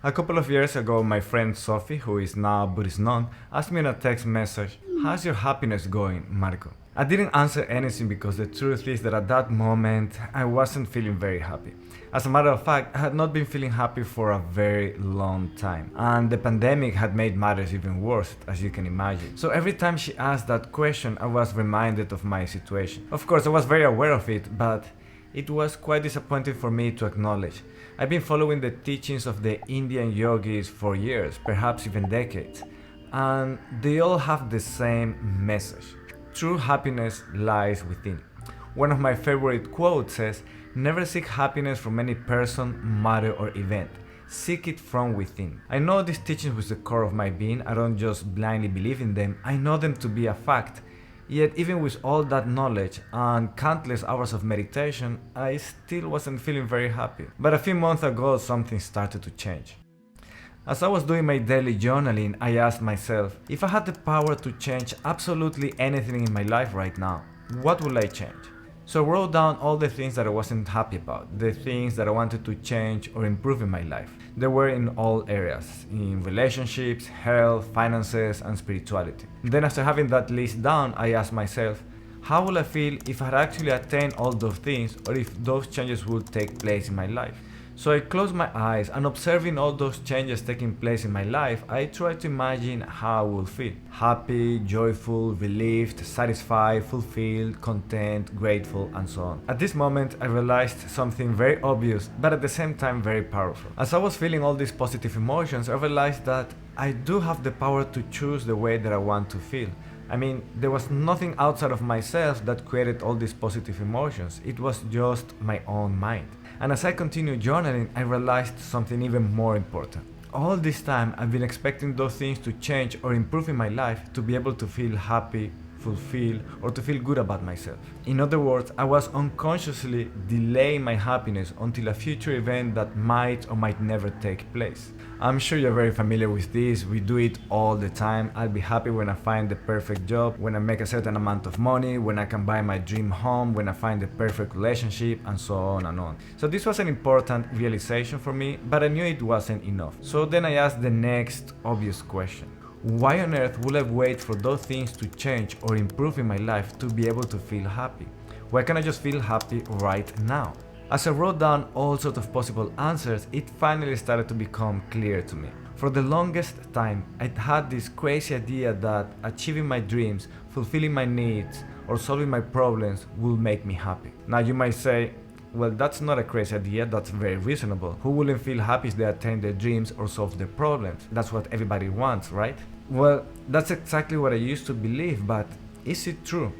A couple of years ago, my friend Sophie, who is now Buddhist nun, asked me in a text message, "How's your happiness going, Marco?" I didn't answer anything because the truth is that at that moment, I wasn't feeling very happy. As a matter of fact, I had not been feeling happy for a very long time, and the pandemic had made matters even worse, as you can imagine. So every time she asked that question, I was reminded of my situation. Of course, I was very aware of it, but it was quite disappointing for me to acknowledge. I've been following the teachings of the Indian yogis for years, perhaps even decades, and they all have the same message. True happiness lies within. One of my favorite quotes says, "Never seek happiness from any person, matter, or event. Seek it from within." I know these teachings with the core of my being. I don't just blindly believe in them, I know them to be a fact. Yet, even with all that knowledge and countless hours of meditation, I still wasn't feeling very happy. But a few months ago, something started to change. As I was doing my daily journaling, I asked myself, if I had the power to change absolutely anything in my life right now, what would I change? So I wrote down all the things that I wasn't happy about, the things that I wanted to change or improve in my life. They were in all areas, in relationships, health, finances, and spirituality. Then after having that list down, I asked myself, how would I feel if I had actually attained all those things, or if those changes would take place in my life? So I closed my eyes, and observing all those changes taking place in my life, I tried to imagine how I would feel. Happy, joyful, relieved, satisfied, fulfilled, content, grateful, and so on. At this moment, I realized something very obvious, but at the same time very powerful. As I was feeling all these positive emotions, I realized that I do have the power to choose the way that I want to feel. I mean, there was nothing outside of myself that created all these positive emotions. It was just my own mind. And as I continued journaling, I realized something even more important. All this time, I've been expecting those things to change or improve in my life to be able to feel happy, fulfilled, or to feel good about myself. In other words, I was unconsciously delaying my happiness until a future event that might or might never take place. I'm sure you're very familiar with this. We do it all the time. I'll be happy when I find the perfect job, when I make a certain amount of money, when I can buy my dream home, when I find the perfect relationship, and so on and on. So this was an important realization for me, but I knew it wasn't enough. So then I asked the next obvious question. Why on earth would I wait for those things to change or improve in my life to be able to feel happy? Why can't I just feel happy right now? As I wrote down all sorts of possible answers, it finally started to become clear to me. For the longest time, I'd had this crazy idea that achieving my dreams, fulfilling my needs, or solving my problems will make me happy. Now you might say, well, that's not a crazy idea, that's very reasonable. Who wouldn't feel happy if they attain their dreams or solve their problems? That's what everybody wants, right? Well, that's exactly what I used to believe, but is it true?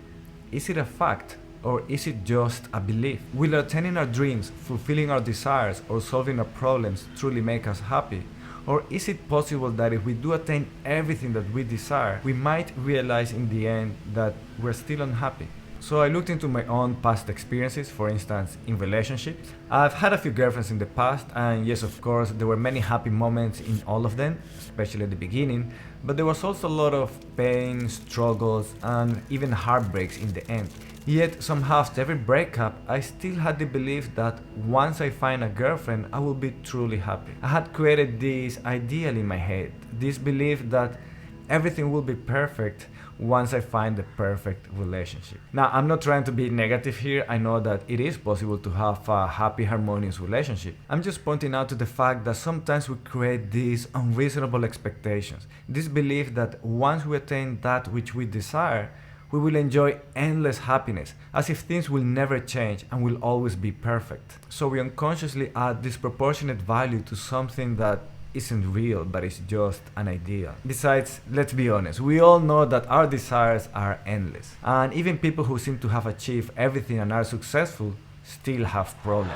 Is it a fact? Or is it just a belief? Will attaining our dreams, fulfilling our desires, or solving our problems truly make us happy? Or is it possible that if we do attain everything that we desire, we might realize in the end that we're still unhappy? So I looked into my own past experiences, for instance, in relationships. I've had a few girlfriends in the past, and yes, of course, there were many happy moments in all of them, especially at the beginning, but there was also a lot of pain, struggles, and even heartbreaks in the end. Yet, somehow after every breakup, I still had the belief that once I find a girlfriend, I will be truly happy. I had created this ideal in my head, this belief that everything will be perfect once I find the perfect relationship. Now, I'm not trying to be negative here. I know that it is possible to have a happy, harmonious relationship. I'm just pointing out to the fact that sometimes we create these unreasonable expectations, this belief that once we attain that which we desire, we will enjoy endless happiness, as if things will never change and will always be perfect. So we unconsciously add disproportionate value to something that isn't real, but is just an idea. Besides, let's be honest, we all know that our desires are endless. And even people who seem to have achieved everything and are successful still have problems.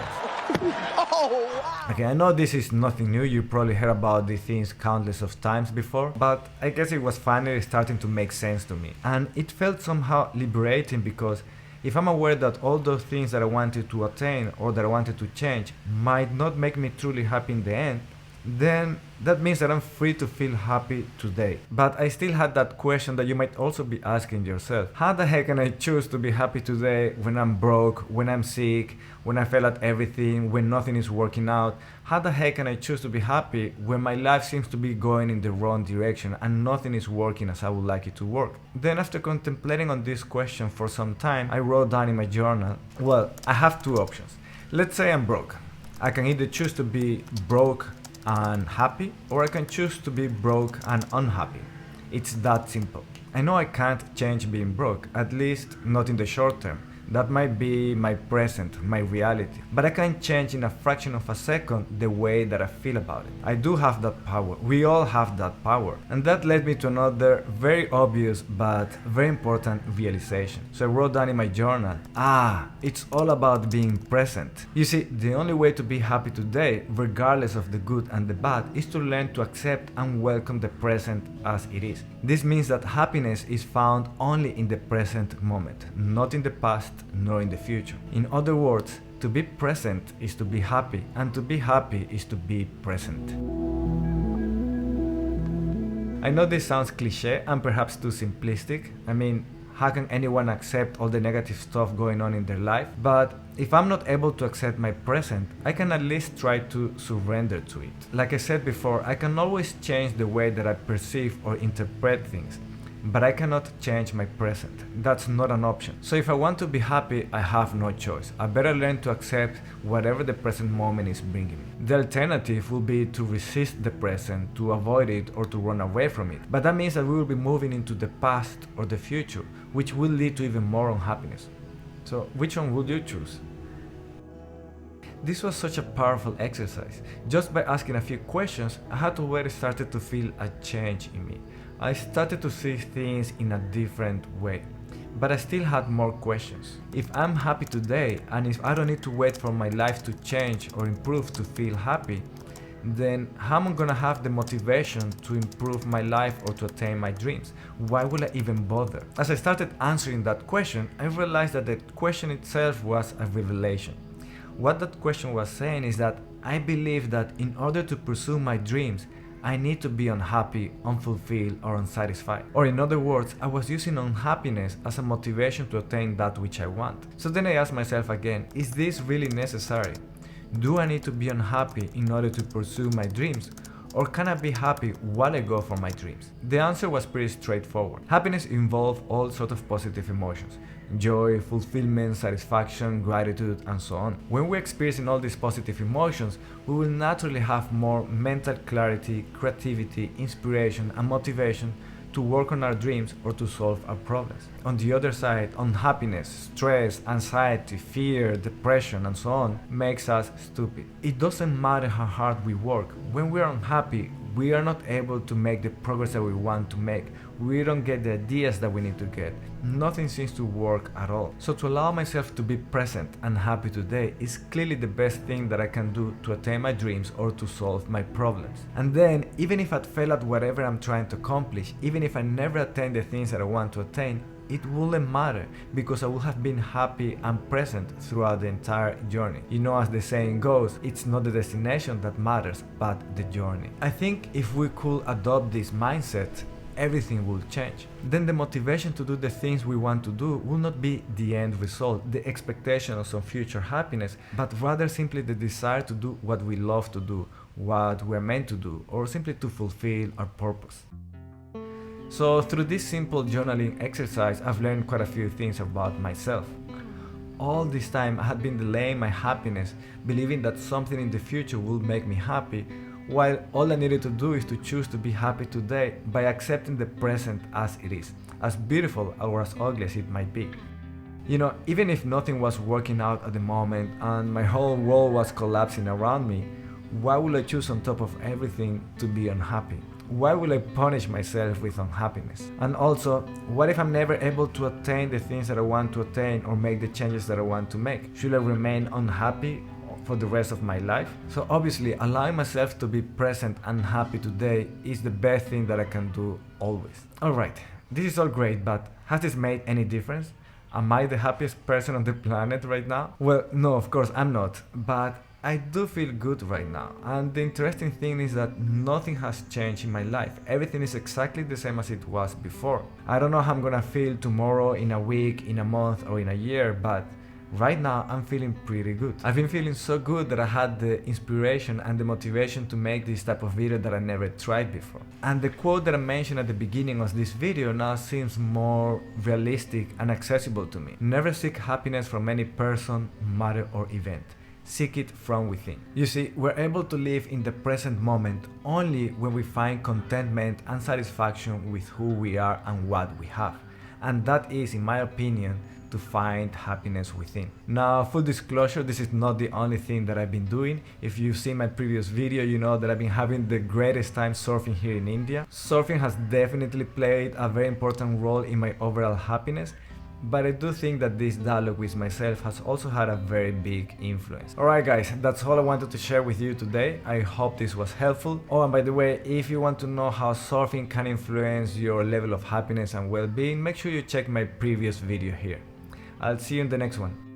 Okay, I know this is nothing new, you probably heard about these things countless of times before, but I guess it was finally starting to make sense to me. And it felt somehow liberating because if I'm aware that all those things that I wanted to attain or that I wanted to change might not make me truly happy in the end, then that means that I'm free to feel happy today. But I still had that question that you might also be asking yourself. How the heck can I choose to be happy today when I'm broke, when I'm sick, when I fail at everything, when nothing is working out? How the heck can I choose to be happy when my life seems to be going in the wrong direction and nothing is working as I would like it to work? Then after contemplating on this question for some time, I wrote down in my journal, well, I have two options. Let's say I'm broke. I can either choose to be broke and happy, or I can choose to be broke and unhappy. It's that simple. I know I can't change being broke, at least not in the short term. That might be my present, my reality. But I can change in a fraction of a second the way that I feel about it. I do have that power. We all have that power. And that led me to another very obvious but very important realization. So I wrote down in my journal, it's all about being present. You see, the only way to be happy today, regardless of the good and the bad, is to learn to accept and welcome the present as it is. This means that happiness is found only in the present moment, not in the past nor in the future. In other words, to be present is to be happy, and to be happy is to be present. I know this sounds cliche and perhaps too simplistic. I mean, how can anyone accept all the negative stuff going on in their life? But if I'm not able to accept my present, I can at least try to surrender to it. Like I said before, I can always change the way that I perceive or interpret things, but I cannot change my present. That's not an option. So if I want to be happy, I have no choice. I better learn to accept whatever the present moment is bringing me. The alternative will be to resist the present, to avoid it, or to run away from it. But that means that we will be moving into the past or the future, which will lead to even more unhappiness. So which one would you choose? This was such a powerful exercise. Just by asking a few questions, I had already started to feel a change in me. I started to see things in a different way. But I still had more questions. If I'm happy today, and if I don't need to wait for my life to change or improve to feel happy, then how am I gonna have the motivation to improve my life or to attain my dreams? Why will I even bother? As I started answering that question, I realized that the question itself was a revelation. What that question was saying is that I believe that in order to pursue my dreams, I need to be unhappy, unfulfilled, or unsatisfied. Or in other words, I was using unhappiness as a motivation to attain that which I want. So then I asked myself again, is this really necessary? Do I need to be unhappy in order to pursue my dreams? Or can I be happy while I go for my dreams? The answer was pretty straightforward. Happiness involves all sorts of positive emotions. Joy, fulfillment, satisfaction, gratitude, and so on. When we're experiencing all these positive emotions, we will naturally have more mental clarity, creativity, inspiration, and motivation to work on our dreams or to solve our problems. On the other side, unhappiness, stress, anxiety, fear, depression, and so on makes us stupid. It doesn't matter how hard we work. When we are unhappy, we are not able to make the progress that we want to make. We don't get the ideas that we need to get. Nothing seems to work at all. So to allow myself to be present and happy today is clearly the best thing that I can do to attain my dreams or to solve my problems. And then, even if I fail at whatever I'm trying to accomplish, even if I never attain the things that I want to attain, it wouldn't matter because I would have been happy and present throughout the entire journey. You know, as the saying goes, it's not the destination that matters, but the journey. I think if we could adopt this mindset, everything will change. Then the motivation to do the things we want to do will not be the end result, the expectation of some future happiness, but rather simply the desire to do what we love to do, what we're meant to do, or simply to fulfill our purpose. So through this simple journaling exercise, I've learned quite a few things about myself. All this time I had been delaying my happiness, believing that something in the future would make me happy, while all I needed to do is to choose to be happy today by accepting the present as it is, as beautiful or as ugly as it might be. You know, even if nothing was working out at the moment and my whole world was collapsing around me, why would I choose on top of everything to be unhappy? Why will I punish myself with unhappiness? And also, what if I'm never able to attain the things that I want to attain or make the changes that I want to make? Should I remain unhappy for the rest of my life? So obviously, allowing myself to be present and happy today is the best thing that I can do always. Alright, this is all great, but has this made any difference? Am I the happiest person on the planet right now? Well, no, of course I'm not, but I do feel good right now, and the interesting thing is that nothing has changed in my life. Everything is exactly the same as it was before. I don't know how I'm gonna feel tomorrow, in a week, in a month, or in a year, but right now I'm feeling pretty good. I've been feeling so good that I had the inspiration and the motivation to make this type of video that I never tried before. And the quote that I mentioned at the beginning of this video now seems more realistic and accessible to me. Never seek happiness from any person, matter, or event. Seek it from within. You see, we're able to live in the present moment only when we find contentment and satisfaction with who we are and what we have. And that is, in my opinion, to find happiness within. Now, full disclosure, this is not the only thing that I've been doing. If you've seen my previous video, you know that I've been having the greatest time surfing here in India. Surfing has definitely played a very important role in my overall happiness, but I do think that this dialogue with myself has also had a very big influence. Alright guys, that's all I wanted to share with you today. I hope this was helpful. Oh, and by the way, if you want to know how surfing can influence your level of happiness and well-being, make sure you check my previous video here. I'll see you in the next one.